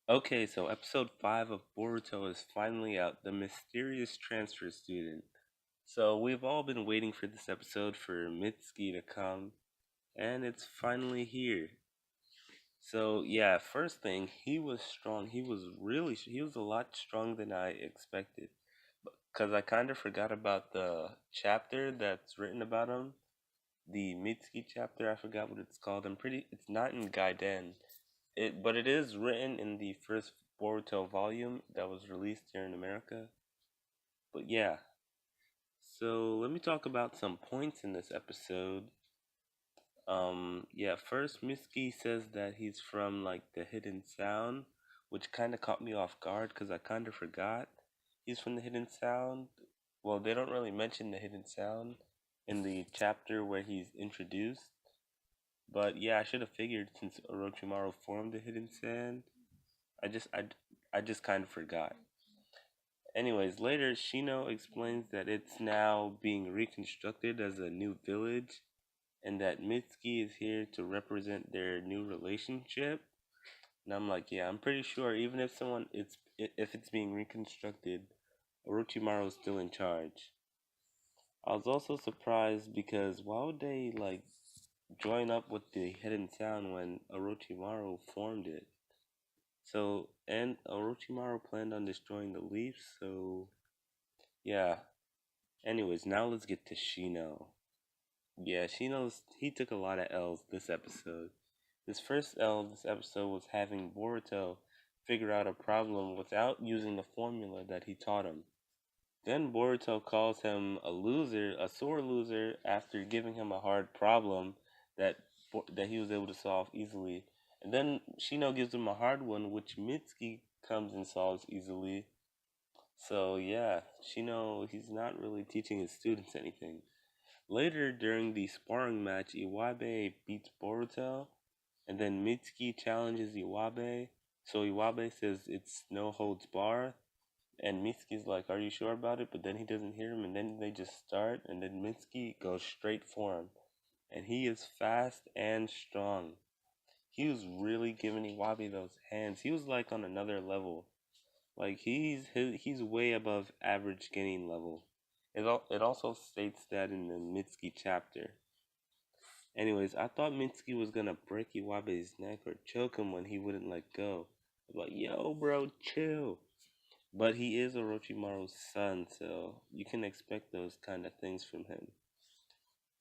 Okay, so episode 5 of Boruto is finally out, The Mysterious Transfer Student. So we've all been waiting for this episode for Mitsuki to come, and it's finally here. So yeah, first thing, he was strong. He was a lot stronger than I expected. Because I kind of forgot about the chapter that's written about him. The Mitsuki chapter, I forgot what it's called. It's not in Gaiden. But it is written in the first Boruto volume that was released here in America. But yeah, so let me talk about some points in this episode. Yeah, first Mitsuki says that he's from like the Hidden Sound, which kind of caught me off guard because I kind of forgot he's from the Hidden Sound. Well, they don't really mention the Hidden Sound in the chapter where he's introduced. But yeah, I should have figured since Orochimaru formed the Hidden Sand. I just I, I just kind of forgot. Anyways, later Shino explains that it's now being reconstructed as a new village and that Mitsuki is here to represent their new relationship. And I'm like, yeah, I'm pretty sure even if it's being reconstructed, Orochimaru is still in charge. I was also surprised because why would they like join up with the Hidden Sound when Orochimaru formed it? So, and Orochimaru planned on destroying the leaf, so yeah. Anyways, now let's get to Shino. Yeah, he took a lot of L's this episode. His first L this episode was having Boruto figure out a problem without using the formula that he taught him. Then Boruto calls him a loser, a sore loser, after giving him a hard problem that that he was able to solve easily. And then Shino gives him a hard one, which Mitsuki comes and solves easily. So yeah, Shino, he's not really teaching his students anything. Later during the sparring match, Iwabe beats Boruto, and then Mitsuki challenges Iwabe. So Iwabe says it's no holds bar, and Mitsuki's like, "Are you sure about it?" But then he doesn't hear him, and then they just start, and then Mitsuki goes straight for him, and he is fast and strong. He was really giving Iwabe those hands. He was like on another level. Like he's way above average getting level. It also states that in the Mitsuki chapter. Anyways, I thought Mitsuki was gonna break Iwabe's neck or choke him when he wouldn't let go. I'm like, yo, bro, chill. But he is Orochimaru's son, so you can expect those kind of things from him.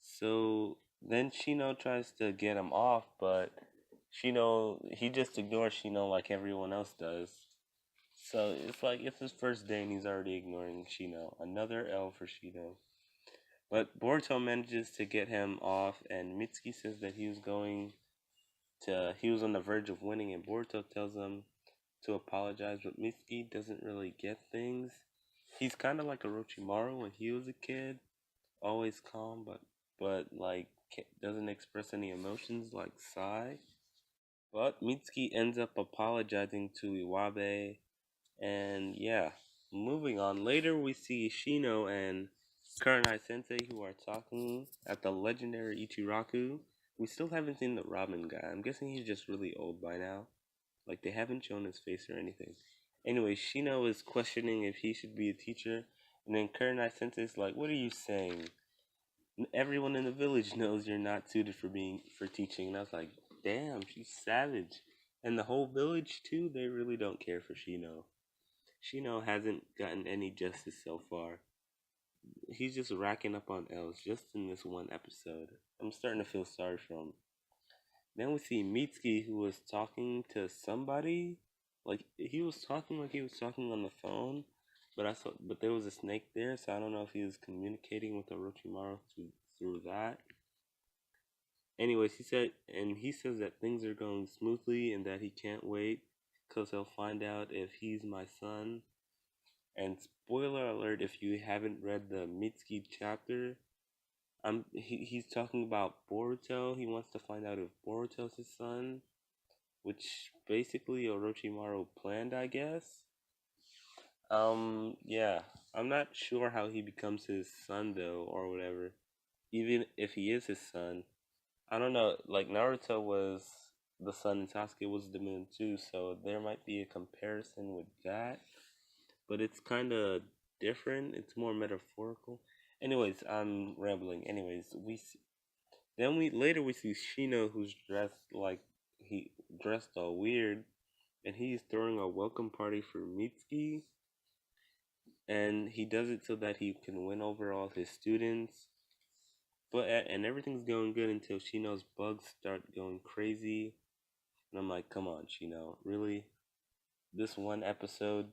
So then Shino tries to get him off, but he just ignores Shino like everyone else does. So it's like it's his first day and he's already ignoring Shino. Another L for Shino. But Boruto manages to get him off, and Mitsuki says that he was on the verge of winning, and Boruto tells him to apologize, but Mitsuki doesn't really get things. He's kind of like Orochimaru when he was a kid, always calm, but like doesn't express any emotions like Sai. But Mitsuki ends up apologizing to Iwabe, and yeah, moving on. Later, we see Shino and Kurenai Sensei who are talking at the legendary Ichiraku. We still haven't seen the Robin guy. I'm guessing he's just really old by now. Like, they haven't shown his face or anything. Anyway, Shino is questioning if he should be a teacher, and then Kurenai Sensei is like, "What are you saying? Everyone in the village knows you're not suited for teaching." And I was like, "Damn, she's savage." And the whole village too, they really don't care for Shino. Shino hasn't gotten any justice so far. He's just racking up on L's just in this one episode. I'm starting to feel sorry for him. Then we see Mitsuki who was talking to somebody. Like he was talking on the phone, but there was a snake there, so I don't know if he was communicating with Orochimaru through that. Anyways, he says that things are going smoothly and that he can't wait because he'll find out if he's my son. And spoiler alert, if you haven't read the Mitsuki chapter, he's talking about Boruto. He wants to find out if Boruto's his son, which basically Orochimaru planned, I guess. Yeah, I'm not sure how he becomes his son though, or whatever. Even if he is his son, I don't know. Like Naruto was. the sun and Sasuke was the moon too, so there might be a comparison with that, but it's kind of different. It's more metaphorical. Anyways, I'm rambling. Anyways, then we later we see Shino, who's he dressed all weird, and he's throwing a welcome party for Mitsuki, and he does it so that he can win over all his students. And everything's going good until Shino's bugs start going crazy, and I'm like, come on, Shino, really? This one episode?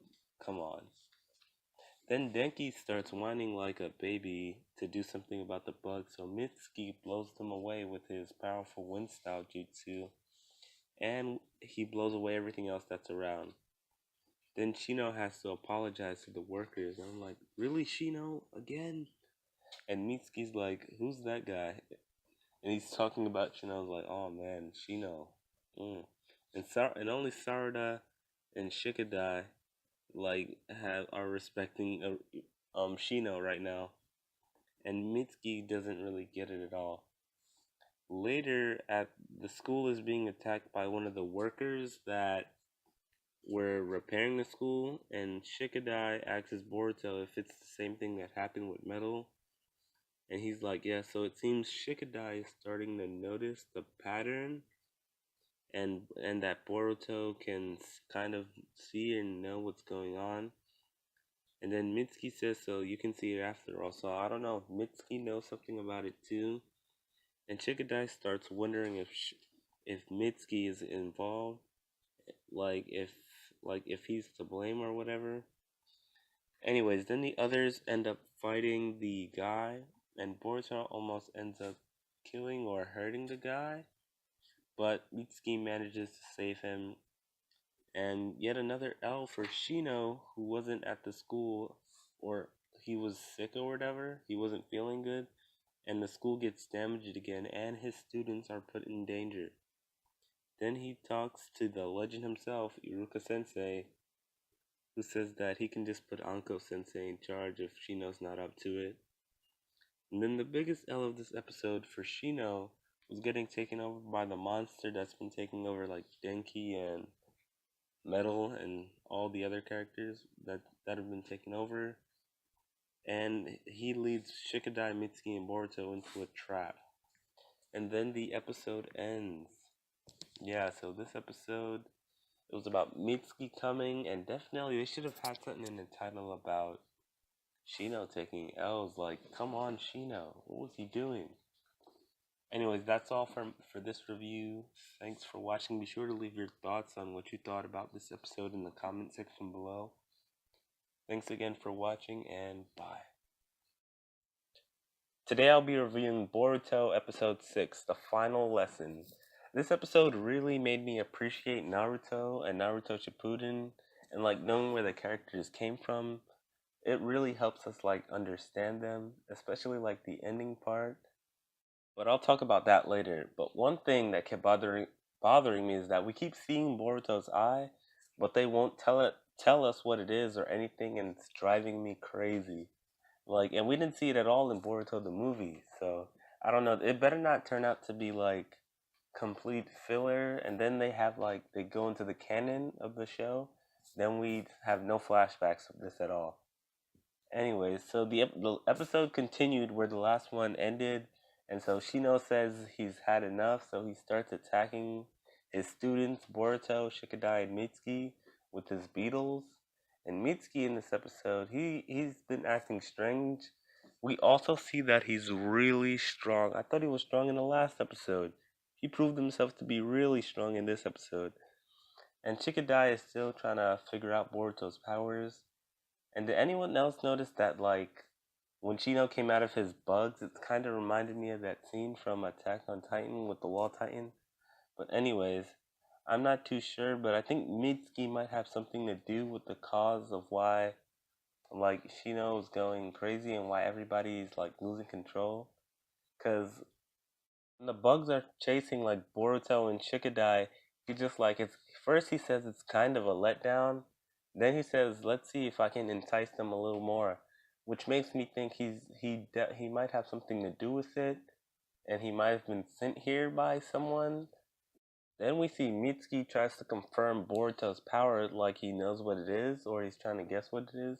Come on. Then Denki starts whining like a baby to do something about the bug, so Mitsuki blows them away with his powerful wind style jutsu, and he blows away everything else that's around. Then Shino has to apologize to the workers, and I'm like, really, Shino? Again? And Mitsuki's like, who's that guy? And he's talking about Shino. I was like, oh man, Shino. Mm. And only Sarada and Shikadai have are respecting Shino right now, and Mitsuki doesn't really get it at all. Later, at the school is being attacked by one of the workers that were repairing the school, and Shikadai asks Boruto if it's the same thing that happened with Metal, and he's like, yeah. So it seems Shikadai is starting to notice the pattern, and that Boruto can kind of see and know what's going on. And then Mitsuki says, so you can see it after all. So I don't know if Mitsuki knows something about it too. And Chikadai starts wondering if Mitsuki is involved, like if he's to blame or whatever. Anyways, then the others end up fighting the guy, and Boruto almost ends up killing or hurting the guy, but Mitsuki manages to save him. And yet another L for Shino, who wasn't at the school, or he was sick or whatever. He wasn't feeling good, and the school gets damaged again, and his students are put in danger. Then he talks to the legend himself, Iruka Sensei, who says that he can just put Anko Sensei in charge if Shino's not up to it. And then the biggest L of this episode for Shino was getting taken over by the monster that's been taking over like Denki and Metal and all the other characters that have been taken over. And he leads Shikadai, Mitsuki, and Boruto into a trap. And then the episode ends. Yeah, so this episode, it was about Mitsuki coming, and definitely they should have had something in the title about Shino taking L's. Like, come on, Shino, what was he doing? Anyways, that's all for this review. Thanks for watching. Be sure to leave your thoughts on what you thought about this episode in the comment section below. Thanks again for watching, and bye. Today I'll be reviewing Boruto Episode 6, The Final Lesson. This episode really made me appreciate Naruto and Naruto Shippuden, and knowing where the characters came from. It really helps us understand them, especially the ending part. But I'll talk about that later. But one thing that kept bothering me is that we keep seeing Boruto's eye, but they won't tell us what it is or anything, and it's driving me crazy. And we didn't see it at all in Boruto the movie, so I don't know. It better not turn out to be complete filler, and then they go into the canon of the show. Then we have no flashbacks of this at all. Anyways, so the episode continued where the last one ended, and so Shino says he's had enough, so he starts attacking his students, Boruto, Shikadai, and Mitsuki, with his beetles. And Mitsuki in this episode, he's been acting strange. We also see that he's really strong. I thought he was strong in the last episode. He proved himself to be really strong in this episode. And Shikadai is still trying to figure out Boruto's powers. And did anyone else notice that when Shino came out of his bugs, it kind of reminded me of that scene from Attack on Titan with the Wall Titan? But anyways, I'm not too sure, but I think Mitsuki might have something to do with the cause of why Shino's going crazy and why everybody's losing control. Cause when the bugs are chasing Boruto and Shikadai, he just it's first he says it's kind of a letdown. Then he says, "Let's see if I can entice them a little more," which makes me think he might have something to do with it, and he might have been sent here by someone. Then we see Mitsuki tries to confirm Boruto's power like he knows what it is or he's trying to guess what it is.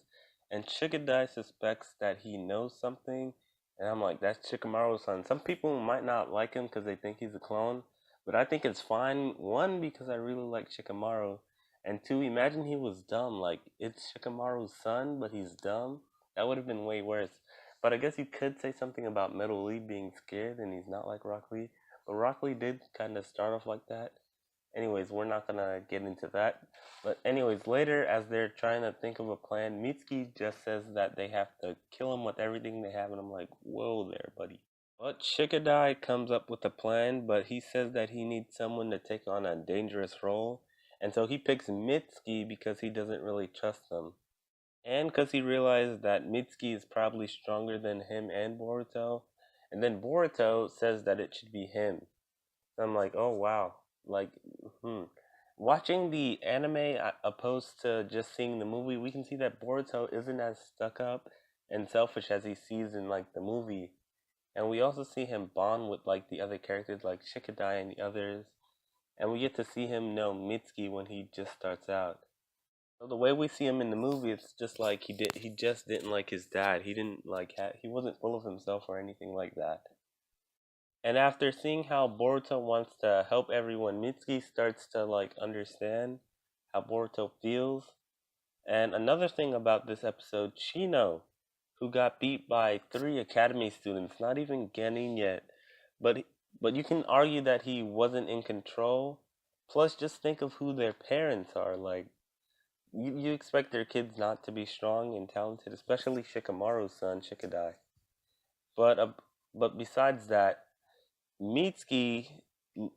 And Shikadai suspects that he knows something. And I'm like, that's Shikamaru's son. Some people might not like him because they think he's a clone. But I think it's fine. One, because I really like Shikamaru. And two, imagine he was dumb. Like, it's Shikamaru's son, but he's dumb. That would have been way worse. But I guess you could say something about Metal Lee being scared and he's not like Rock Lee. But Rock Lee did kind of start off like that. Anyways, we're not gonna get into that. But anyways, later as they're trying to think of a plan, Mitsuki just says that they have to kill him with everything they have, and I'm like, whoa there, buddy. But Shikadai comes up with a plan, but he says that he needs someone to take on a dangerous role, and so he picks Mitsuki because he doesn't really trust them. And because he realized that Mitsuki is probably stronger than him and Boruto. And then Boruto says that it should be him. So I'm like, oh wow, like, hmm. Watching the anime opposed to just seeing the movie, we can see that Boruto isn't as stuck up and selfish as he sees in like the movie, and we also see him bond with like the other characters like Shikadai and the others, and we get to see him know Mitsuki when he just starts out. So the way we see him in the movie, it's just like he just didn't like his dad. He didn't like he wasn't full of himself or anything like that. And after seeing how Boruto wants to help everyone, Mitsuki starts to like understand how Boruto feels. And another thing about this episode, Chino, who got beat by three academy students, not even Genin yet, but but you can argue that he wasn't in control. Plus, just think of who their parents are. Like you expect their kids not to be strong and talented, especially Shikamaru's son, Shikadai. But but besides that, Mitsuki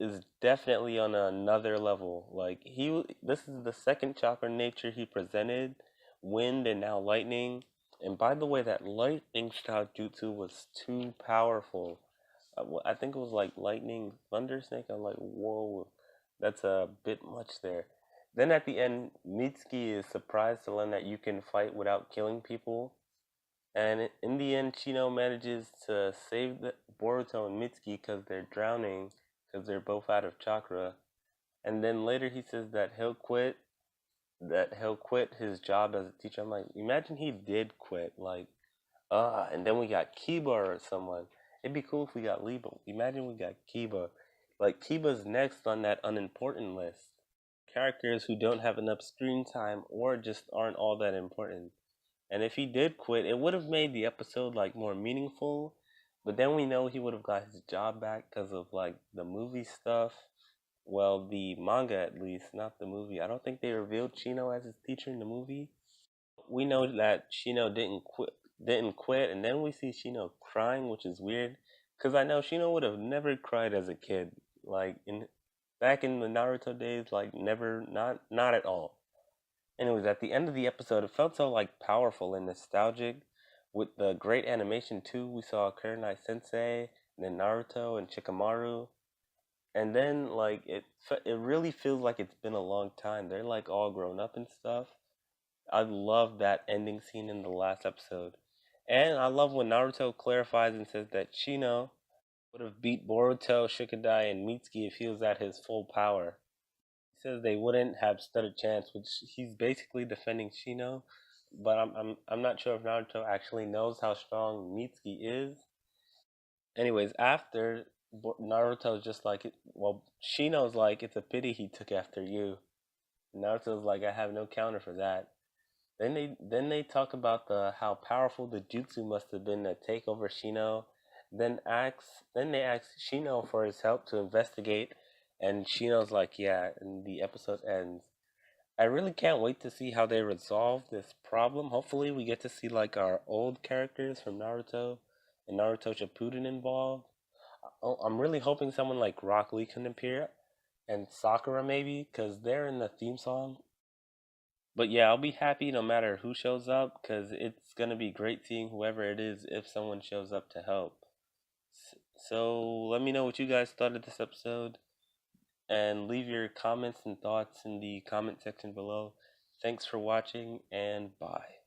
is definitely on another level. Like this is the second chakra nature he presented, wind and now lightning. And by the way, that lightning style jutsu was too powerful. I think it was like lightning thunder snake. I'm like, whoa, that's a bit much there. Then at the end, Mitsuki is surprised to learn that you can fight without killing people. And in the end, Chino manages to save Boruto and Mitsuki because they're drowning, because they're both out of chakra. And then later he says that he'll quit his job as a teacher. I'm like, imagine he did quit, like, and then we got Kiba or someone. It'd be cool if we got Lee, but imagine we got Kiba. Like, Kiba's next on that unimportant list. Characters who don't have enough screen time or just aren't all that important. And if he did quit, it would have made the episode like more meaningful. But then we know he would have got his job back because of like the movie stuff. Well, the manga at least, not the movie. I don't think they revealed Chino as his teacher in the movie. We know that Chino didn't quit, and then we see Chino crying, which is weird. Cause I know Chino would have never cried as a kid. Like in back in the Naruto days, like never, not at all. Anyways, at the end of the episode, it felt so like powerful and nostalgic. With the great animation too, we saw Kurenai Sensei, and then Naruto and Shikamaru, and then like it really feels like it's been a long time. They're like all grown up and stuff. I love that ending scene in the last episode, and I love when Naruto clarifies and says that Shino would have beat Boruto, Shikadai, and Mitsuki if he was at his full power. Says they wouldn't have stood a chance, which he's basically defending Shino. But I'm not sure if Naruto actually knows how strong Mitsuki is. Anyways, after Naruto's just like, well, Shino's like, it's a pity he took after you. Naruto's like, I have no counter for that. Then they talk about how powerful the jutsu must have been to take over Shino. Then they ask Shino for his help to investigate, and Shino's like, yeah, and the episode ends. I really can't wait to see how they resolve this problem. Hopefully, we get to see like our old characters from Naruto and Naruto Shippuden involved. I'm really hoping someone like Rock Lee can appear and Sakura maybe, because they're in the theme song. But yeah, I'll be happy no matter who shows up because it's gonna be great seeing whoever it is if someone shows up to help. So let me know what you guys thought of this episode and leave your comments and thoughts in the comment section below. Thanks for watching and bye.